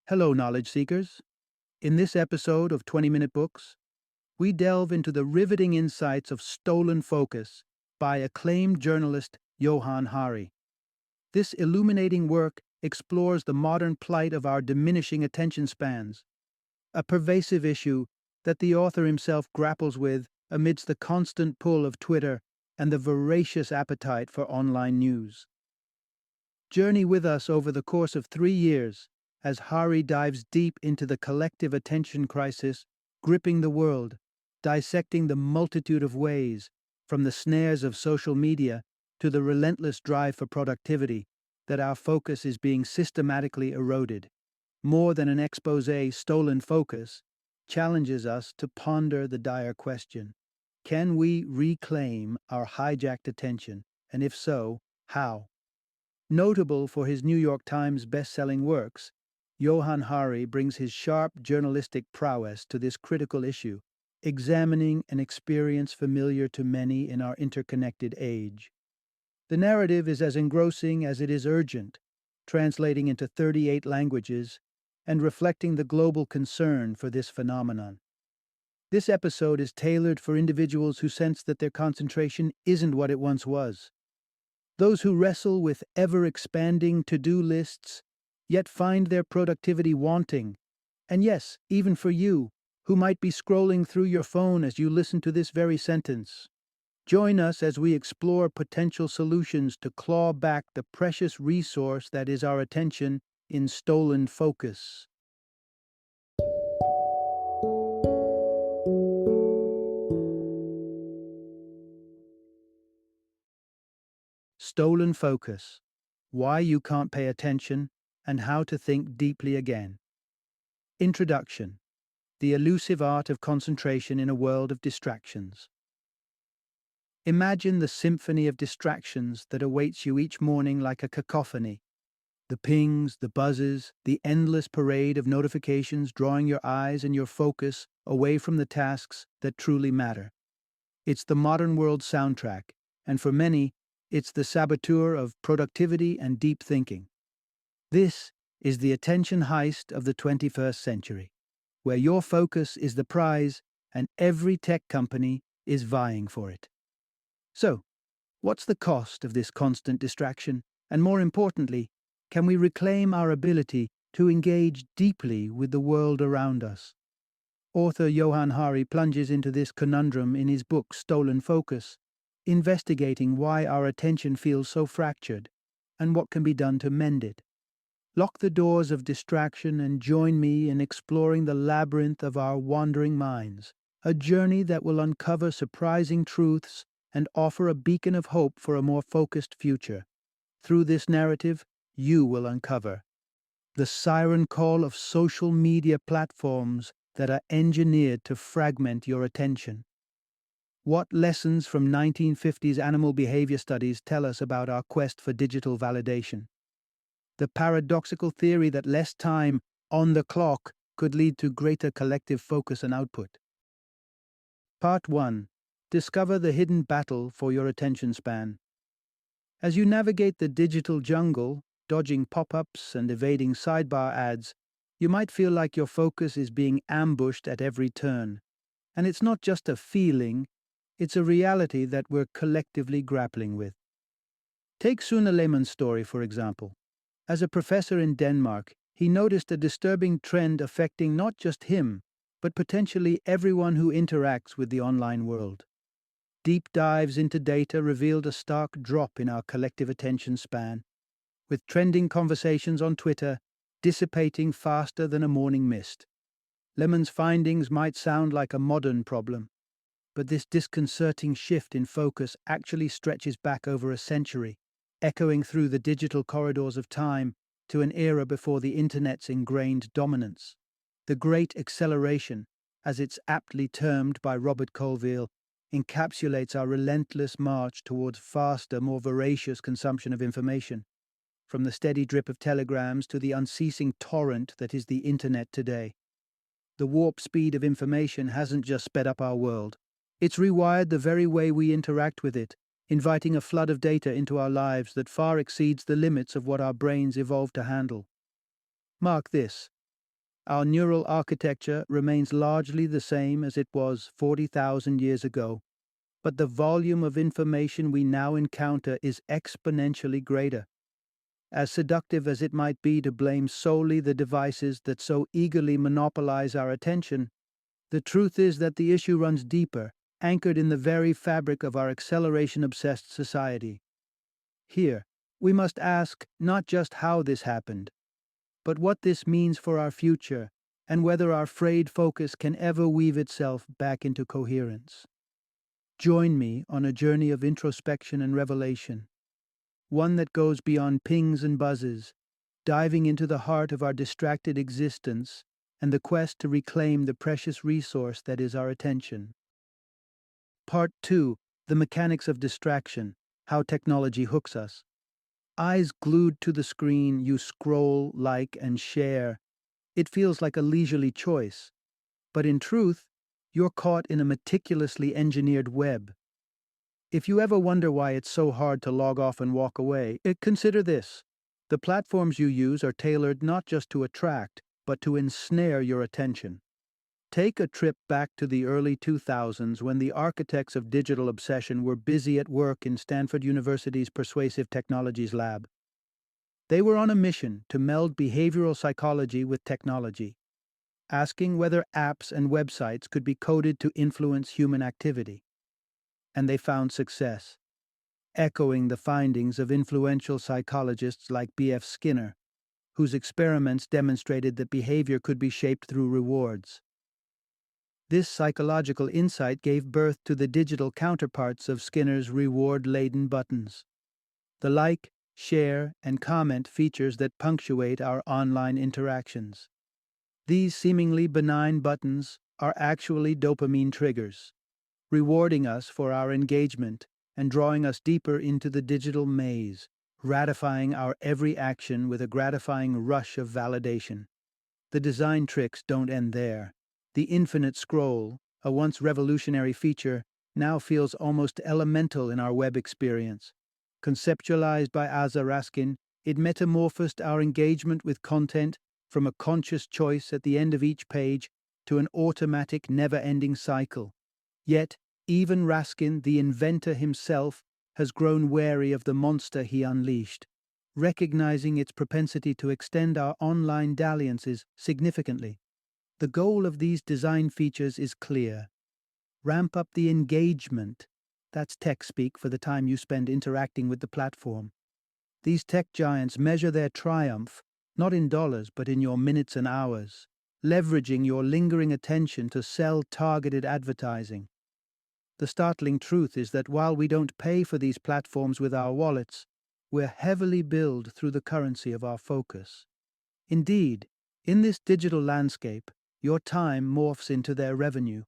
Hello, knowledge seekers. In this episode of 20-Minute Books, we delve into the riveting insights of Stolen Focus by acclaimed journalist Johann Hari. This illuminating work explores the modern plight of our diminishing attention spans, a pervasive issue that the author himself grapples with amidst the constant pull of Twitter and the voracious appetite for online news. Journey with us over the course of 3 years as Hari dives deep into the collective attention crisis gripping the world, dissecting the multitude of ways, from the snares of social media to the relentless drive for productivity, that our focus is being systematically eroded. More than an expose, Stolen Focus challenges us to ponder the dire question: can we reclaim our hijacked attention, and if so, how? Notable for his New York Times best-selling works, Johann Hari brings his sharp journalistic prowess to this critical issue, examining an experience familiar to many in our interconnected age. The narrative is as engrossing as it is urgent, translating into 38 languages and reflecting the global concern for this phenomenon. This episode is tailored for individuals who sense that their concentration isn't what it once was. Those who wrestle with ever-expanding to-do lists, yet find their productivity wanting. And yes, even for you, who might be scrolling through your phone as you listen to this very sentence. Join us as we explore potential solutions to claw back the precious resource that is our attention in Stolen Focus. Stolen Focus: Why You Can't Pay Attention and How to Think Deeply Again. Introduction: The Elusive Art of Concentration in a World of Distractions. Imagine the symphony of distractions that awaits you each morning like a cacophony. The pings, the buzzes, the endless parade of notifications drawing your eyes and your focus away from the tasks that truly matter. It's the modern world soundtrack, and for many, it's the saboteur of productivity and deep thinking. This is the attention heist of the 21st century, where your focus is the prize and every tech company is vying for it. So, what's the cost of this constant distraction? And more importantly, can we reclaim our ability to engage deeply with the world around us? Author Johann Hari plunges into this conundrum in his book Stolen Focus, investigating why our attention feels so fractured and what can be done to mend it. Lock the doors of distraction and join me in exploring the labyrinth of our wandering minds, a journey that will uncover surprising truths and offer a beacon of hope for a more focused future. Through this narrative, you will uncover the siren call of social media platforms that are engineered to fragment your attention. What lessons from 1950s animal behavior studies tell us about our quest for digital validation? The paradoxical theory that less time on the clock could lead to greater collective focus and output. Part 1. Discover the hidden battle for your attention span. As you navigate the digital jungle, dodging pop-ups and evading sidebar ads, you might feel like your focus is being ambushed at every turn. And it's not just a feeling, it's a reality that we're collectively grappling with. Take Sune Lehmann's story, for example. As a professor in Denmark, he noticed a disturbing trend affecting not just him, but potentially everyone who interacts with the online world. Deep dives into data revealed a stark drop in our collective attention span, with trending conversations on Twitter dissipating faster than a morning mist. Lehmann's findings might sound like a modern problem, but this disconcerting shift in focus actually stretches back over a century, echoing through the digital corridors of time to an era before the Internet's ingrained dominance. The Great Acceleration, as it's aptly termed by Robert Colville, encapsulates our relentless march towards faster, more voracious consumption of information, from the steady drip of telegrams to the unceasing torrent that is the Internet today. The warp speed of information hasn't just sped up our world, it's rewired the very way we interact with it, inviting a flood of data into our lives that far exceeds the limits of what our brains evolved to handle. Mark this: Our neural architecture remains largely the same as it was 40,000 years ago, but the volume of information we now encounter is exponentially greater. As seductive as it might be to blame solely the devices that so eagerly monopolize our attention, the truth is that the issue runs deeper, anchored in the very fabric of our acceleration-obsessed society. Here, we must ask not just how this happened, but what this means for our future and whether our frayed focus can ever weave itself back into coherence. Join me on a journey of introspection and revelation, one that goes beyond pings and buzzes, diving into the heart of our distracted existence and the quest to reclaim the precious resource that is our attention. Part 2: The Mechanics of Distraction, How Technology Hooks Us. Eyes glued to the screen, you scroll, like, and share. It feels like a leisurely choice, but in truth, you're caught in a meticulously engineered web. If you ever wonder why it's so hard to log off and walk away, consider this. The platforms you use are tailored not just to attract, but to ensnare your attention. Take a trip back to the early 2000s when the architects of digital obsession were busy at work in Stanford University's Persuasive Technologies Lab. They were on a mission to meld behavioral psychology with technology, asking whether apps and websites could be coded to influence human activity. And they found success, echoing the findings of influential psychologists like B.F. Skinner, whose experiments demonstrated that behavior could be shaped through rewards. This psychological insight gave birth to the digital counterparts of Skinner's reward-laden buttons. The like, share, and comment features that punctuate our online interactions. These seemingly benign buttons are actually dopamine triggers, rewarding us for our engagement and drawing us deeper into the digital maze, ratifying our every action with a gratifying rush of validation. The design tricks don't end there. The infinite scroll, a once revolutionary feature, now feels almost elemental in our web experience. Conceptualized by Asa Raskin, it metamorphosed our engagement with content from a conscious choice at the end of each page to an automatic, never-ending cycle. Yet, even Raskin, the inventor himself, has grown wary of the monster he unleashed, recognizing its propensity to extend our online dalliances significantly. The goal of these design features is clear. Ramp up the engagement. That's tech speak for the time you spend interacting with the platform. These tech giants measure their triumph, not in dollars, but in your minutes and hours, leveraging your lingering attention to sell targeted advertising. The startling truth is that while we don't pay for these platforms with our wallets, we're heavily billed through the currency of our focus. Indeed, in this digital landscape, your time morphs into their revenue.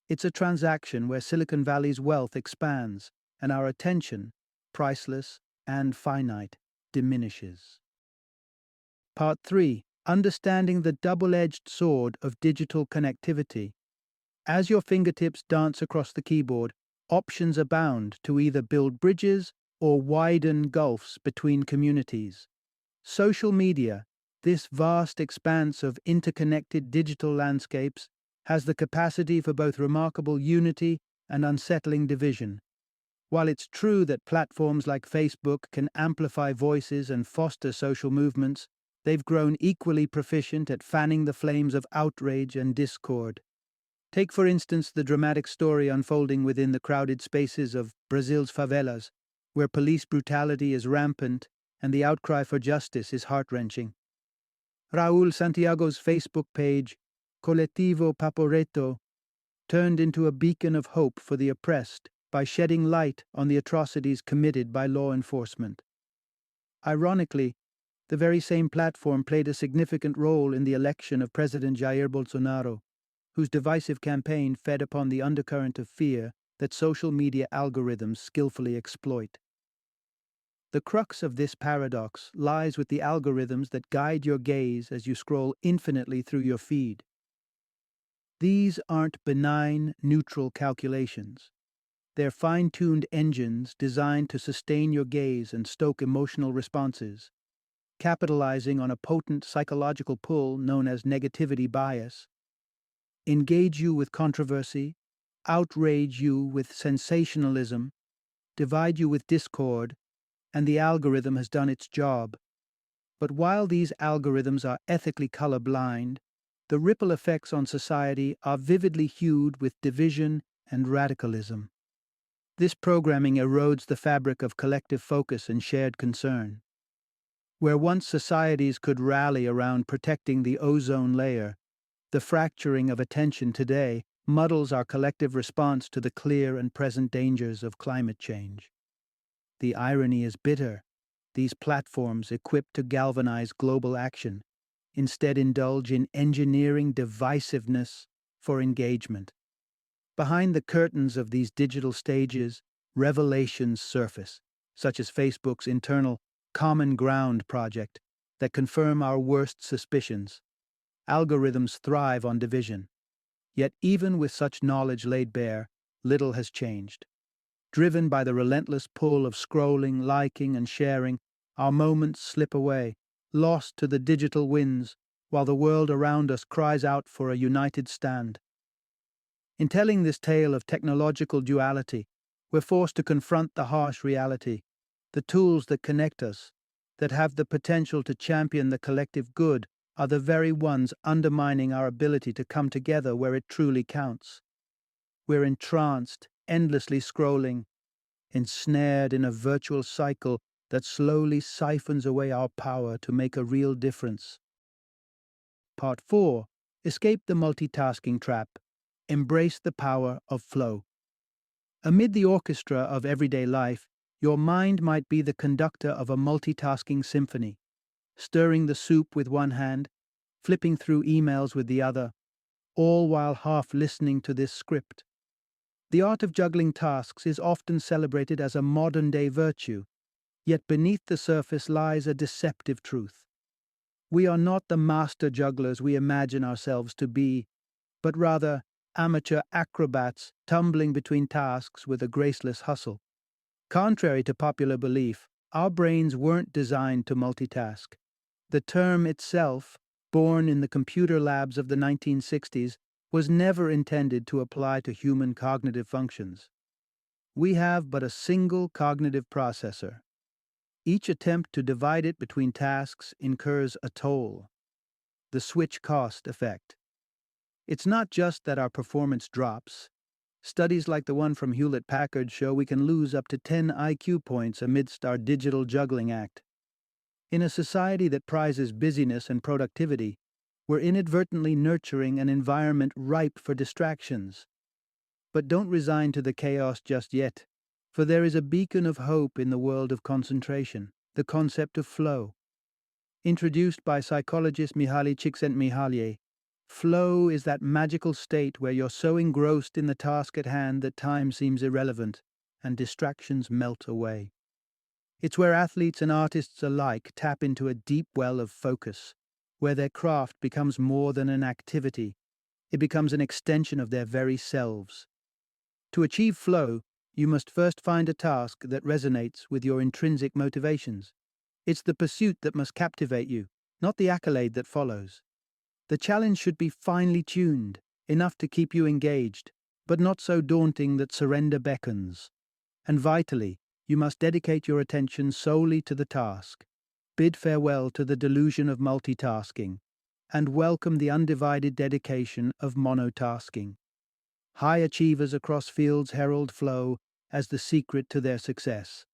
It's a transaction where Silicon Valley's wealth expands and our attention, priceless and finite, diminishes. Part 3: Understanding the double-edged sword of digital connectivity. As your fingertips dance across the keyboard, options abound to either build bridges or widen gulfs between communities. Social media, this vast expanse of interconnected digital landscapes, has the capacity for both remarkable unity and unsettling division. While it's true that platforms like Facebook can amplify voices and foster social movements, they've grown equally proficient at fanning the flames of outrage and discord. Take, for instance, the dramatic story unfolding within the crowded spaces of Brazil's favelas, where police brutality is rampant and the outcry for justice is heart-wrenching. Raul Santiago's Facebook page, Coletivo Paporeto, turned into a beacon of hope for the oppressed by shedding light on the atrocities committed by law enforcement. Ironically, the very same platform played a significant role in the election of President Jair Bolsonaro, whose divisive campaign fed upon the undercurrent of fear that social media algorithms skillfully exploit. The crux of this paradox lies with the algorithms that guide your gaze as you scroll infinitely through your feed. These aren't benign, neutral calculations. They're fine-tuned engines designed to sustain your gaze and stoke emotional responses. capitalizing on a potent psychological pull known as negativity bias, engage you with controversy, outrage you with sensationalism, divide you with discord, and the algorithm has done its job. But while these algorithms are ethically colorblind, the ripple effects on society are vividly hued with division and radicalism. This programming erodes the fabric of collective focus and shared concern. Where once societies could rally around protecting the ozone layer, the fracturing of attention today muddles our collective response to the clear and present dangers of climate change. The irony is bitter. These platforms, equipped to galvanize global action, instead indulge in engineering divisiveness for engagement. Behind the curtains of these digital stages, revelations surface, such as Facebook's internal Common Ground project that confirm our worst suspicions. Algorithms thrive on division. Yet even with such knowledge laid bare, little has changed. Driven by the relentless pull of scrolling, liking, and sharing, our moments slip away, lost to the digital winds, while the world around us cries out for a united stand. In telling this tale of technological duality, we're forced to confront the harsh reality. The tools that connect us, that have the potential to champion the collective good, are the very ones undermining our ability to come together where it truly counts. We're entranced, endlessly scrolling, ensnared in a virtual cycle that slowly siphons away our power to make a real difference. Part 4. Escape the multitasking trap. Embrace the power of flow. Amid the orchestra of everyday life, your mind might be the conductor of a multitasking symphony, stirring the soup with one hand, flipping through emails with the other, all while half listening to this script. The art of juggling tasks is often celebrated as a modern-day virtue, yet beneath the surface lies a deceptive truth. We are not the master jugglers we imagine ourselves to be, but rather amateur acrobats tumbling between tasks with a graceless hustle. Contrary to popular belief, our brains weren't designed to multitask. The term itself, born in the computer labs of the 1960s, was never intended to apply to human cognitive functions. We have but a single cognitive processor. Each attempt to divide it between tasks incurs a toll. The switch cost effect. It's not just that our performance drops. Studies like the one from Hewlett-Packard show we can lose up to 10 IQ points amidst our digital juggling act. In a society that prizes busyness and productivity, we're inadvertently nurturing an environment ripe for distractions. But don't resign to the chaos just yet, for there is a beacon of hope in the world of concentration, the concept of flow. Introduced by psychologist Mihaly Csikszentmihalyi, flow is that magical state where you're so engrossed in the task at hand that time seems irrelevant and distractions melt away. It's where athletes and artists alike tap into a deep well of focus, where their craft becomes more than an activity. It becomes an extension of their very selves. To achieve flow, you must first find a task that resonates with your intrinsic motivations. It's the pursuit that must captivate you, not the accolade that follows. The challenge should be finely tuned, enough to keep you engaged, but not so daunting that surrender beckons. And vitally, you must dedicate your attention solely to the task, bid farewell to the delusion of multitasking, and welcome the undivided dedication of monotasking. High achievers across fields herald flow as the secret to their success.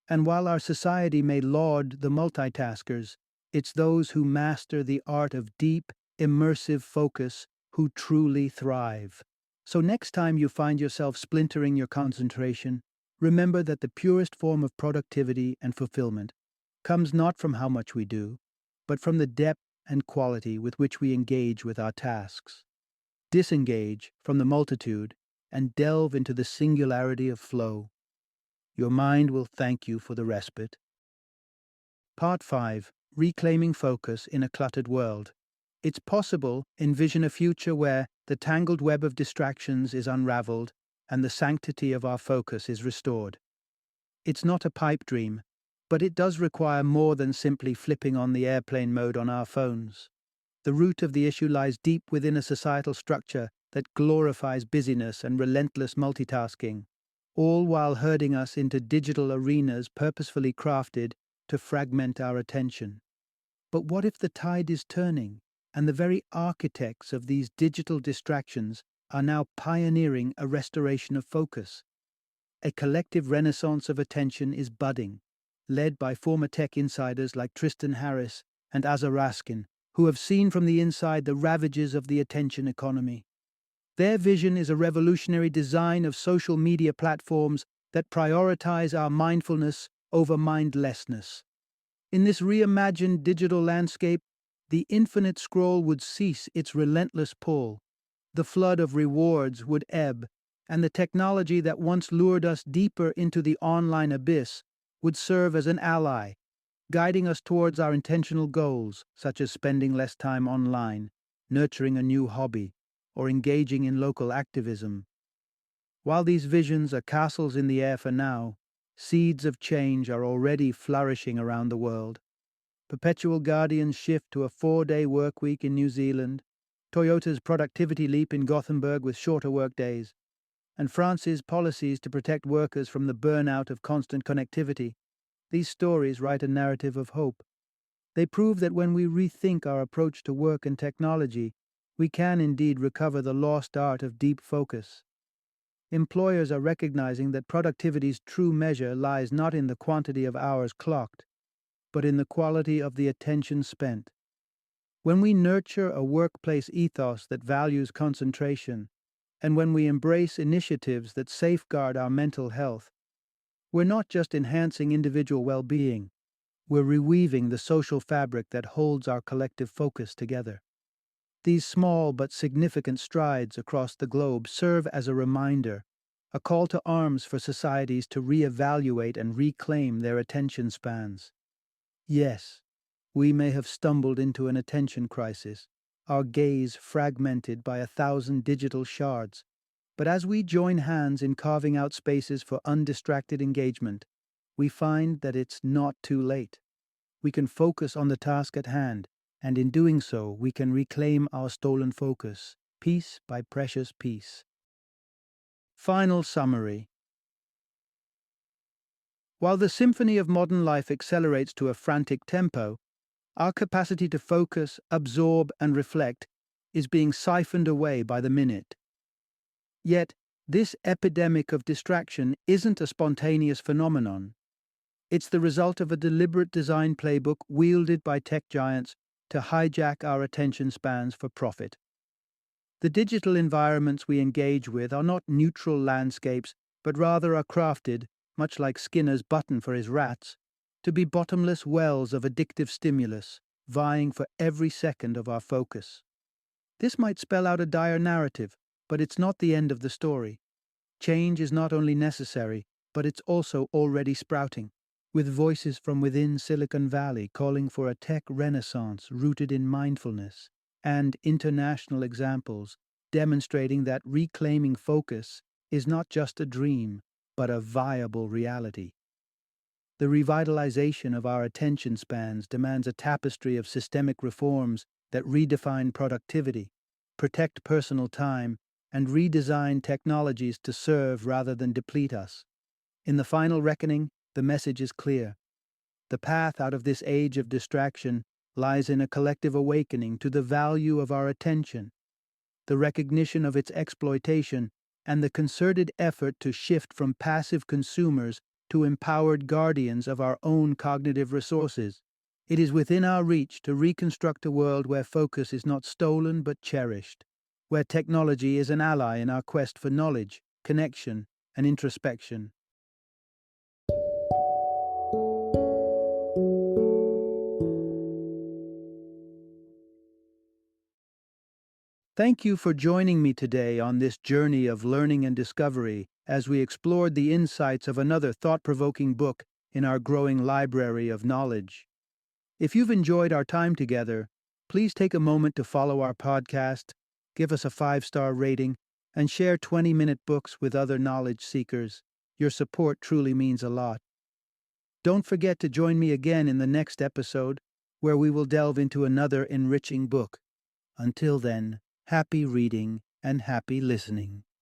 And while our society may laud the multitaskers, it's those who master the art of deep, immersive focus who truly thrive. So next time you find yourself splintering your concentration, remember that the purest form of productivity and fulfillment comes not from how much we do, but from the depth and quality with which we engage with our tasks. Disengage from the multitude and delve into the singularity of flow. Your mind will thank you for the respite. Part 5. Reclaiming Focus in a Cluttered World. It's possible to envision a future where the tangled web of distractions is unraveled and the sanctity of our focus is restored. It's not a pipe dream, But it does require more than simply flipping on the airplane mode on our phones. The root of the issue lies deep within a societal structure that glorifies busyness and relentless multitasking, all while herding us into digital arenas purposefully crafted to fragment our attention. But what if the tide is turning, and the very architects of these digital distractions are now pioneering a restoration of focus? A collective renaissance of attention is budding, led by former tech insiders like Tristan Harris and Azar Raskin, who have seen from the inside the ravages of the attention economy. Their vision is a revolutionary design of social media platforms that prioritize our mindfulness over mindlessness. In this reimagined digital landscape, the infinite scroll would cease its relentless pull, the flood of rewards would ebb, and the technology that once lured us deeper into the online abyss would serve as an ally, guiding us towards our intentional goals, such as spending less time online, nurturing a new hobby, or engaging in local activism. While these visions are castles in the air for now, seeds of change are already flourishing around the world. Perpetual Guardian's shift to a 4-day workweek in New Zealand, Toyota's productivity leap in Gothenburg with shorter workdays, and France's policies to protect workers from the burnout of constant connectivity. These stories write a narrative of hope. They prove that when we rethink our approach to work and technology, we can indeed recover the lost art of deep focus. Employers are recognizing that productivity's true measure lies not in the quantity of hours clocked, but in the quality of the attention spent. When we nurture a workplace ethos that values concentration, and when we embrace initiatives that safeguard our mental health, we're not just enhancing individual well-being, we're reweaving the social fabric that holds our collective focus together. These small but significant strides across the globe serve as a reminder, a call to arms for societies to reevaluate and reclaim their attention spans. Yes, we may have stumbled into an attention crisis, our gaze fragmented by 1,000 digital shards, but as we join hands in carving out spaces for undistracted engagement, we find that it's not too late. We can focus on the task at hand, and in doing so, we can reclaim our stolen focus, piece by precious piece. Final summary. While the symphony of modern life accelerates to a frantic tempo, our capacity to focus, absorb, and reflect is being siphoned away by the minute. Yet, this epidemic of distraction isn't a spontaneous phenomenon. It's the result of a deliberate design playbook wielded by tech giants to hijack our attention spans for profit. The digital environments we engage with are not neutral landscapes, but rather are crafted, much like Skinner's button for his rats, to be bottomless wells of addictive stimulus, vying for every second of our focus. This might spell out a dire narrative, but it's not the end of the story. Change is not only necessary, but it's also already sprouting, with voices from within Silicon Valley calling for a tech renaissance rooted in mindfulness, and international examples demonstrating that reclaiming focus is not just a dream, but a viable reality. The revitalization of our attention spans demands a tapestry of systemic reforms that redefine productivity, protect personal time, and redesign technologies to serve rather than deplete us. In the final reckoning, the message is clear. The path out of this age of distraction lies in a collective awakening to the value of our attention, the recognition of its exploitation, and the concerted effort to shift from passive consumers to empowered guardians of our own cognitive resources. It is within our reach to reconstruct a world where focus is not stolen but cherished, where technology is an ally in our quest for knowledge, connection, and introspection. Thank you for joining me today on this journey of learning and discovery as we explored the insights of another thought-provoking book in our growing library of knowledge. If you've enjoyed our time together, please take a moment to follow our podcast, give us a 5-star rating, and share 20-minute books with other knowledge seekers. Your support truly means a lot. Don't forget to join me again in the next episode, where we will delve into another enriching book. Until then, happy reading and happy listening.